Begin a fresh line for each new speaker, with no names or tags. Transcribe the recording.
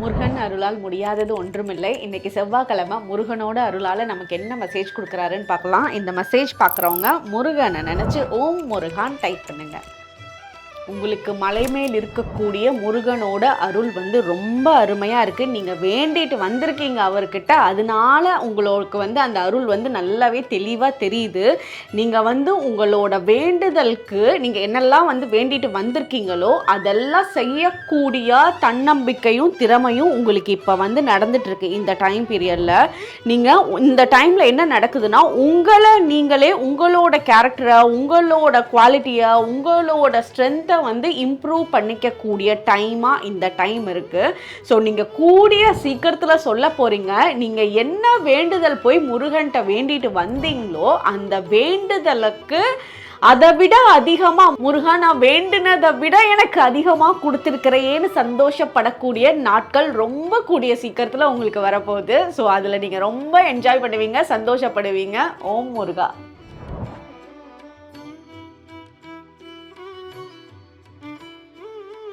முருகன் அருளால் முடியாதது ஒன்றுமில்லை. இன்னைக்கு செவ்வாய்க்கிழமை முருகனோட அருளால் நமக்கு என்ன மெசேஜ் கொடுக்குறாருன்னு பார்க்கலாம். இந்த மெசேஜ் பார்க்குறவங்க முருகனை நினச்சி ஓம் முருகான் டைப் பண்ணுங்க. உங்களுக்கு மலை மேல் இருக்கக்கூடிய முருகனோட அருள் ரொம்ப அருமையாக இருக்குது. நீங்கள் வேண்டிட்டு வந்திருக்கீங்க அவர்கிட்ட, அதனால உங்களுக்கு அந்த அருள் நல்லாவே தெளிவாக தெரியுது. நீங்கள் உங்களோட வேண்டுதலுக்கு நீங்கள் என்னெல்லாம் வேண்டிட்டு வந்திருக்கீங்களோ அதெல்லாம் செய்யக்கூடிய தன்னம்பிக்கையும் திறமையும் உங்களுக்கு இப்போ நடந்துட்டுருக்கு. இந்த டைம் பீரியடில் நீங்கள் இந்த டைமில் என்ன நடக்குதுன்னா, உங்களை நீங்களே உங்களோட கேரக்டரை, உங்களோட குவாலிட்டியை, உங்களோட ஸ்ட்ரென்த்தை இம்ப்ரூவ் பண்ணிக்கக்கூடிய டைமாக இந்த டைம் இருக்குது. ஸோ நீங்கள் கூடிய சீக்கிரத்தில் சொல்ல போகிறீங்க, நீங்கள் என்ன வேண்டுதல் போய் முருகன்கிட்ட வேண்டிட்டு வந்தீங்களோ அந்த வேண்டுதலுக்கு அதை விட அதிகமாக முருகா நான் வேண்டுனதை விட எனக்கு அதிகமாக கொடுத்துருக்கிறேன்னு சந்தோஷப்படக்கூடிய நாட்கள் ரொம்ப கூடிய சீக்கிரத்தில் உங்களுக்கு வரப்போகுது. ஸோ அதில் நீங்கள் ரொம்ப என்ஜாய் பண்ணுவீங்க, சந்தோஷப்படுவீங்க. ஓம் முருகா.